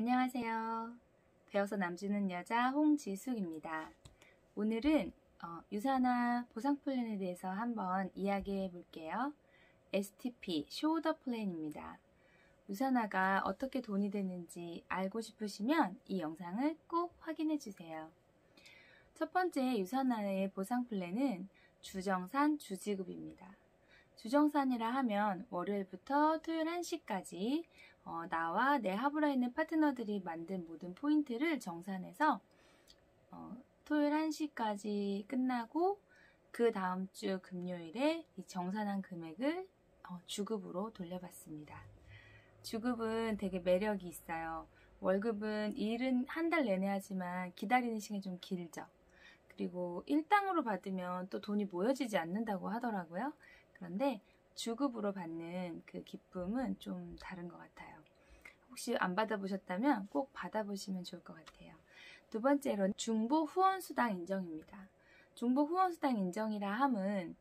안녕하세요. 배워서 남주는 여자 홍지숙입니다. 오늘은 유산화 보상 플랜에 대해서 한번 이야기해 볼게요. STP, 쇼더 플랜입니다. 유산화가 어떻게 돈이 되는지 알고 싶으시면 이 영상을 꼭 확인해 주세요. 첫 번째 유산화의 보상 플랜은 주정산 주지급입니다. 주정산이라 하면 월요일부터 토요일 1시까지 나와 내 하부라에 있는 파트너들이 만든 모든 포인트를 정산해서 토요일 1시까지 끝나고 그 다음 주 금요일에 이 정산한 금액을 주급으로 돌려받습니다. 주급은 되게 매력이 있어요. 월급은 일은 한 달 내내 하지만 기다리는 시간이 좀 길죠. 그리고 일당으로 받으면 또 돈이 모여지지 않는다고 하더라고요. 그런데 주급으로 받는 그 기쁨은 좀 다른 것 같아요. 혹시 안 받아보셨다면 꼭 받아보시면 좋을 것 같아요. 두 번째로는 중복 후원수당 인정입니다. 중복 후원수당 인정이라 함은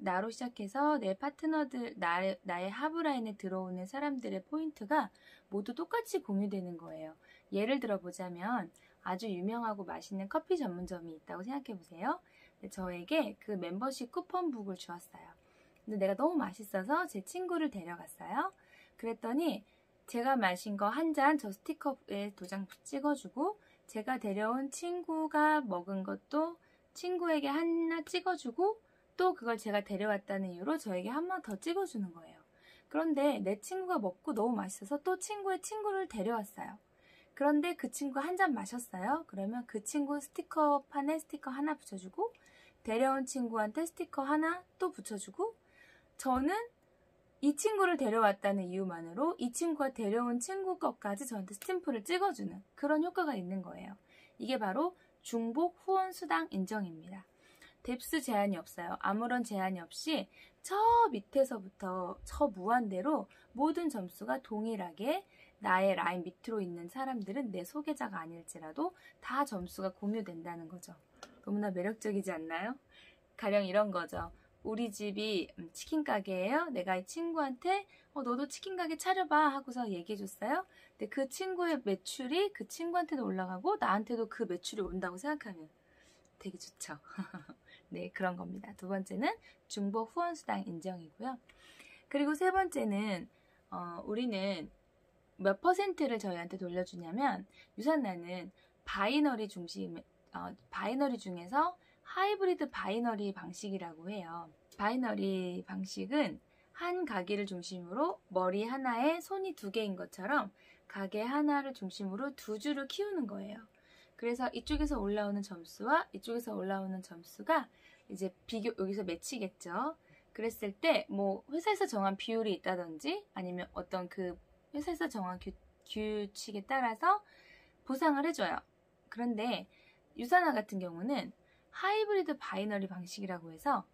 나로 시작해서 내 파트너들, 나의 하부라인에 들어오는 사람들의 포인트가 모두 똑같이 공유되는 거예요. 예를 들어보자면 아주 유명하고 맛있는 커피 전문점이 있다고 생각해 보세요. 저에게 그 멤버십 쿠폰북을 주었어요. 근데 내가 너무 맛있어서 제 친구를 데려갔어요. 그랬더니 제가 마신 거 한 잔 저 스티커에 도장 찍어주고 제가 데려온 친구가 먹은 것도 친구에게 하나 찍어주고 또 그걸 제가 데려왔다는 이유로 저에게 한 번 더 찍어주는 거예요. 그런데 내 친구가 먹고 너무 맛있어서 또 친구의 친구를 데려왔어요. 그런데 그 친구가 한 잔 마셨어요. 그러면 그 친구 스티커판에 스티커 하나 붙여주고 데려온 친구한테 스티커 하나 또 붙여주고 저는 이 친구를 데려왔다는 이유만으로 이 친구가 데려온 친구 것까지 저한테 스탬프를 찍어주는 그런 효과가 있는 거예요. 이게 바로 중복 후원수당 인정입니다. 뎁스 제한이 없어요. 아무런 제한이 없이 저 밑에서부터 저 무한대로 모든 점수가 동일하게 나의 라인 밑으로 있는 사람들은 내 소개자가 아닐지라도 다 점수가 공유된다는 거죠. 너무나 매력적이지 않나요? 가령 이런 거죠. 우리 집이 치킨 가게예요. 내가 이 친구한테 너도 치킨 가게 차려봐 하고서 얘기해줬어요. 근데 그 친구의 매출이 그 친구한테도 올라가고 나한테도 그 매출이 온다고 생각하면 되게 좋죠. 네, 그런 겁니다. 두 번째는 중복 후원수당 인정이고요. 그리고 세 번째는 우리는 몇 퍼센트를 저희한테 돌려주냐면 유산나는 바이너리 중에서 하이브리드 바이너리 방식이라고 해요. 바이너리 방식은 한 가게를 중심으로 머리 하나에 손이 두 개인 것처럼 가게 하나를 중심으로 두 줄을 키우는 거예요. 그래서 이쪽에서 올라오는 점수와 이쪽에서 올라오는 점수가 이제 여기서 맺히겠죠. 그랬을 때 뭐 회사에서 정한 비율이 있다든지 아니면 어떤 그 회사에서 정한 규칙에 따라서 보상을 해줘요. 그런데 유산화 같은 경우는 하이브리드 바이너리 방식이라고 해서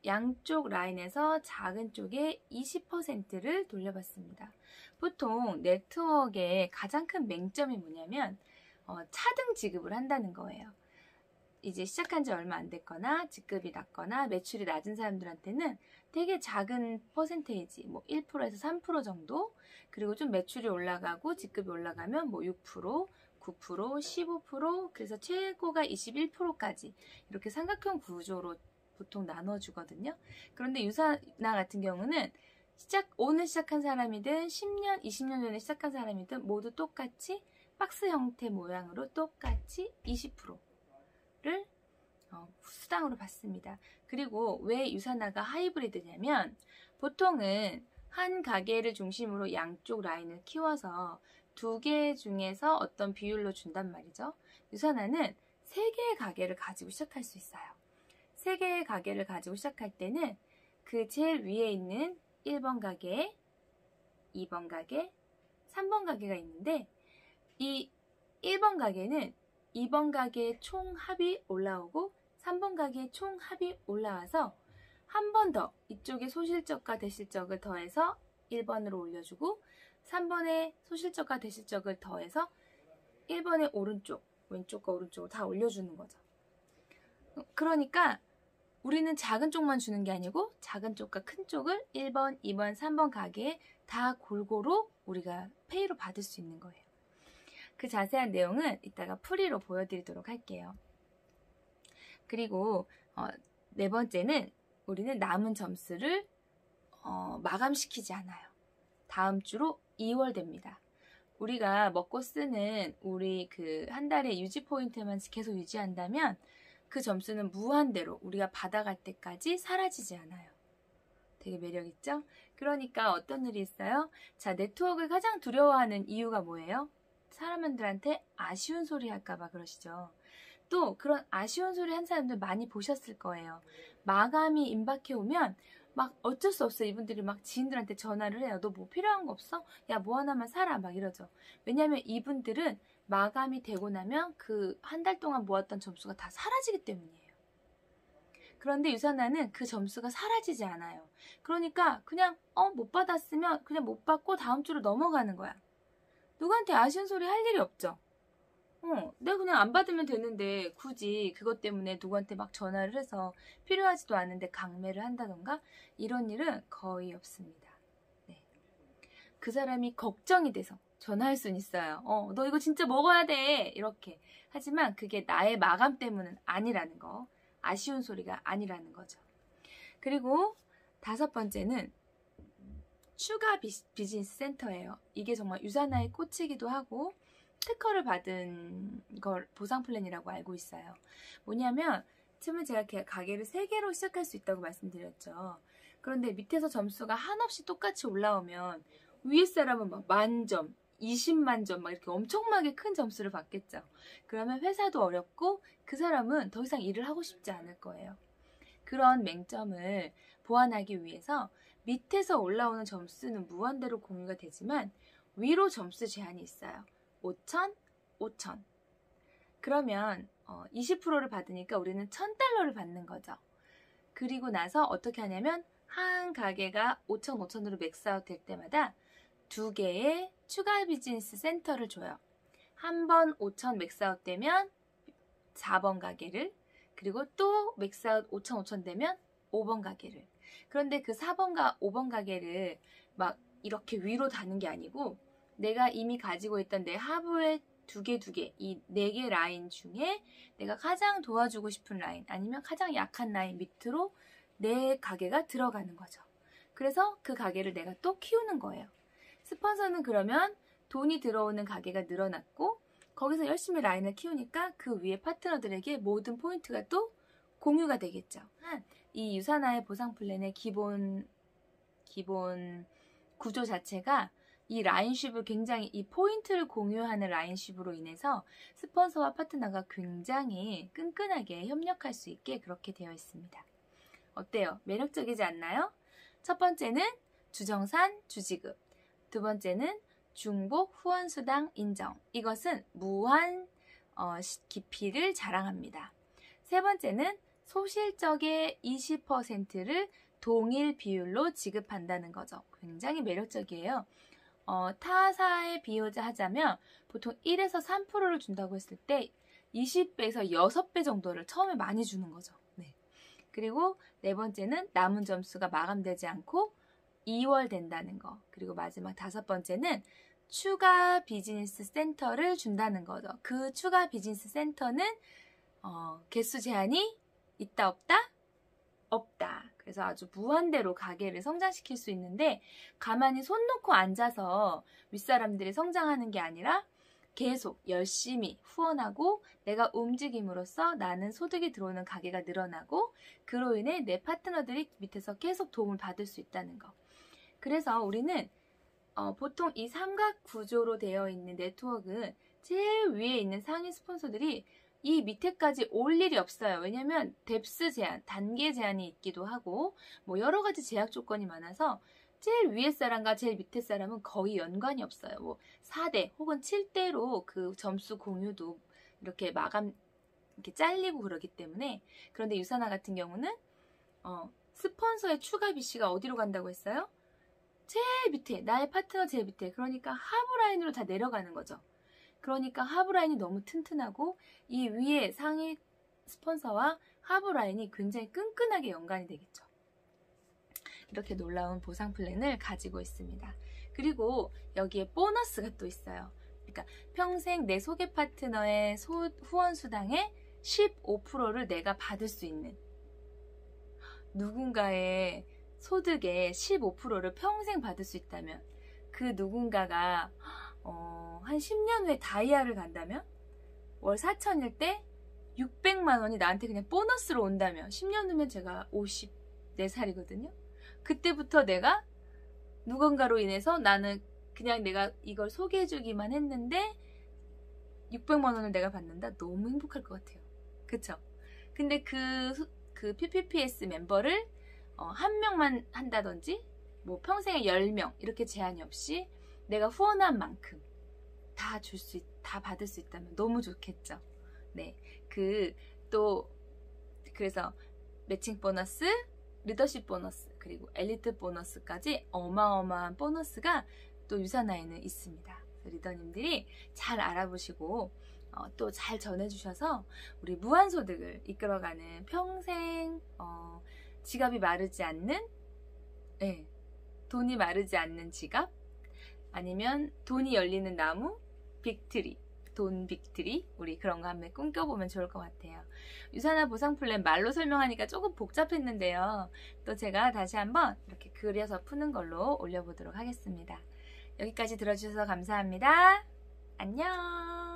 양쪽 라인에서 작은 쪽에 20%를 돌려받습니다. 보통 네트워크의 가장 큰 맹점이 뭐냐면 차등 지급을 한다는 거예요. 이제 시작한 지 얼마 안 됐거나 직급이 낮거나 매출이 낮은 사람들한테는 되게 작은 퍼센테이지, 뭐 1%에서 3% 정도, 그리고 좀 매출이 올라가고 직급이 올라가면 뭐 6%, 9%, 15%, 그래서 최고가 21%까지 이렇게 삼각형 구조로 보통 나눠주거든요. 그런데 유산화 같은 경우는 오늘 시작한 사람이든 10년, 20년 전에 시작한 사람이든 모두 똑같이 박스 형태 모양으로 똑같이 20%를 수당으로 받습니다. 그리고 왜 유산화가 하이브리드냐면 보통은 한 가게를 중심으로 양쪽 라인을 키워서 두 개 중에서 어떤 비율로 준단 말이죠. 유산화는 세 개의 가게를 가지고 시작할 수 있어요. 세 개의 가게를 가지고 시작할 때는 그 제일 위에 있는 1번 가게, 2번 가게, 3번 가게가 있는데 이 1번 가게는 2번 가게의 총 합이 올라오고 3번 가게의 총 합이 올라와서 한 번 더 이쪽에 소실적과 대실적을 더해서 1번으로 올려주고 3번의 소실적과 대실적을 더해서 1번의 오른쪽, 왼쪽과 오른쪽을 다 올려주는 거죠. 그러니까 우리는 작은 쪽만 주는 게 아니고 작은 쪽과 큰 쪽을 1번, 2번, 3번 가게에 다 골고루 우리가 페이로 받을 수 있는 거예요. 그 자세한 내용은 이따가 풀이로 보여드리도록 할게요. 그리고 네 번째는 우리는 남은 점수를 마감시키지 않아요. 다음 주로 2월 됩니다. 우리가 먹고 쓰는 우리 그 한 달의 유지 포인트만 계속 유지한다면 그 점수는 무한대로 우리가 받아갈 때까지 사라지지 않아요. 되게 매력있죠? 그러니까 어떤 일이 있어요? 자, 네트워크를 가장 두려워하는 이유가 뭐예요? 사람들한테 아쉬운 소리 할까봐 그러시죠. 또 그런 아쉬운 소리 한 사람들 많이 보셨을 거예요. 마감이 임박해 오면 막 어쩔 수 없어. 이분들이 막 지인들한테 전화를 해요. 너 뭐 필요한 거 없어? 야, 뭐 하나만 사라. 막 이러죠. 왜냐면 이분들은 마감이 되고 나면 그 한 달 동안 모았던 점수가 다 사라지기 때문이에요. 그런데 유산화는 그 점수가 사라지지 않아요. 그러니까 그냥 못 받았으면 그냥 못 받고 다음 주로 넘어가는 거야. 누구한테 아쉬운 소리 할 일이 없죠. 내가 그냥 안 받으면 되는데 굳이 그것 때문에 누구한테 막 전화를 해서 필요하지도 않은데 강매를 한다던가 이런 일은 거의 없습니다. 네. 그 사람이 걱정이 돼서 전화할 수는 있어요. 너 이거 진짜 먹어야 돼. 이렇게. 하지만 그게 나의 마감 때문은 아니라는 거. 아쉬운 소리가 아니라는 거죠. 그리고 5번째는 추가 비즈니스 센터예요. 이게 정말 유산화의 꽃이기도 하고 특허를 받은 걸 보상 플랜이라고 알고 있어요. 뭐냐면 처음에 제가 가게를 3개로 시작할 수 있다고 말씀드렸죠. 그런데 밑에서 점수가 한없이 똑같이 올라오면 위에 사람은 막 만점, 20만 점 막 이렇게 엄청나게 큰 점수를 받겠죠. 그러면 회사도 어렵고 그 사람은 더 이상 일을 하고 싶지 않을 거예요. 그런 맹점을 보완하기 위해서 밑에서 올라오는 점수는 무한대로 공유가 되지만 위로 점수 제한이 있어요. 5,000, 5,000. 그러면 20%를 받으니까 우리는 $1,000를 받는 거죠. 그리고 나서 어떻게 하냐면 한 가게가 5,000, 5,000으로 맥스아웃 될 때마다 2개의 추가 비즈니스 센터를 줘요. 한 번 5,000 맥스아웃 되면 4번 가게를, 그리고 또 맥스아웃 5,000, 5,000 되면 5번 가게를. 그런데 그 4번과 5번 가게를 막 이렇게 위로 다는 게 아니고 내가 이미 가지고 있던 내 하부의 2개, 이 4개 라인 중에 내가 가장 도와주고 싶은 라인 아니면 가장 약한 라인 밑으로 내 가게가 들어가는 거죠. 그래서 그 가게를 내가 또 키우는 거예요. 스폰서는 그러면 돈이 들어오는 가게가 늘어났고 거기서 열심히 라인을 키우니까 그 위에 파트너들에게 모든 포인트가 또 공유가 되겠죠. 이 유산화의 보상 플랜의 기본 구조 자체가 이 라인쉽을 굉장히 이 포인트를 공유하는 라인쉽으로 인해서 스폰서와 파트너가 굉장히 끈끈하게 협력할 수 있게 그렇게 되어 있습니다. 어때요? 매력적이지 않나요? 첫 번째는 주정산 주지급, 두 번째는 중복 후원수당 인정. 이것은 무한 깊이를 자랑합니다. 세 번째는 소실적의 20%를 동일 비율로 지급한다는 거죠. 굉장히 매력적이에요. 타사에 비유하자면 보통 1에서 3%를 준다고 했을 때 20배에서 6배 정도를 처음에 많이 주는 거죠. 네. 그리고 네 번째는 남은 점수가 마감되지 않고 2월 된다는 거. 그리고 마지막 5번째는 추가 비즈니스 센터를 준다는 거죠. 그 추가 비즈니스 센터는 개수 제한이 있다 없다? 없다. 그래서 아주 무한대로 가게를 성장시킬 수 있는데 가만히 손 놓고 앉아서 윗사람들이 성장하는 게 아니라 계속 열심히 후원하고 내가 움직임으로써 나는 소득이 들어오는 가게가 늘어나고 그로 인해 내 파트너들이 밑에서 계속 도움을 받을 수 있다는 거. 그래서 우리는 보통 이 삼각 구조로 되어 있는 네트워크는 제일 위에 있는 상위 스폰서들이 이 밑에까지 올 일이 없어요. 왜냐면 뎁스 제한, 단계 제한이 있기도 하고 뭐 여러 가지 제약 조건이 많아서 제일 위에 사람과 제일 밑에 사람은 거의 연관이 없어요. 뭐 4대 혹은 7대로 그 점수 공유도 이렇게 마감 이렇게 잘리고 그러기 때문에. 그런데 유산화 같은 경우는 스폰서의 추가 BC가 어디로 간다고 했어요? 제일 밑에, 나의 파트너 제일 밑에. 그러니까 하부 라인으로 다 내려가는 거죠. 그러니까 하부 라인이 너무 튼튼하고 이 위에 상위 스폰서와 하부라인이 굉장히 끈끈하게 연관이 되겠죠. 이렇게 놀라운 보상 플랜을 가지고 있습니다. 그리고 여기에 보너스가 또 있어요. 그러니까 평생 내 소개 파트너의 후원 수당의 15%를 내가 받을 수 있는, 누군가의 소득의 15%를 평생 받을 수 있다면, 그 누군가가 한 10년 후에 다이아를 간다면 월 4천일 때 600만 원이 나한테 그냥 보너스로 온다면, 10년 후면 제가 54살이거든요. 그때부터 내가 누군가로 인해서 나는 그냥 내가 이걸 소개해주기만 했는데 600만 원을 내가 받는다? 너무 행복할 것 같아요. 그쵸? 근데 그 PPPS 멤버를 한 명만 한다든지 뭐 평생에 10명 이렇게 제한이 없이 내가 후원한 만큼 다 받을 수 있다면 너무 좋겠죠. 네. 그래서 매칭 보너스, 리더십 보너스, 그리고 엘리트 보너스까지 어마어마한 보너스가 또 유사나에는 있습니다. 리더님들이 잘 알아보시고 또 잘 전해주셔서 우리 무한소득을 이끌어가는 평생 지갑이 마르지 않는, 네, 돈이 마르지 않는 지갑, 아니면 돈이 열리는 나무, 빅트리, 돈 빅트리, 우리 그런 거 한번 꿈꿔보면 좋을 것 같아요. 유산화 보상 플랜 말로 설명하니까 조금 복잡했는데요. 또 제가 다시 한번 이렇게 그려서 푸는 걸로 올려보도록 하겠습니다. 여기까지 들어주셔서 감사합니다. 안녕.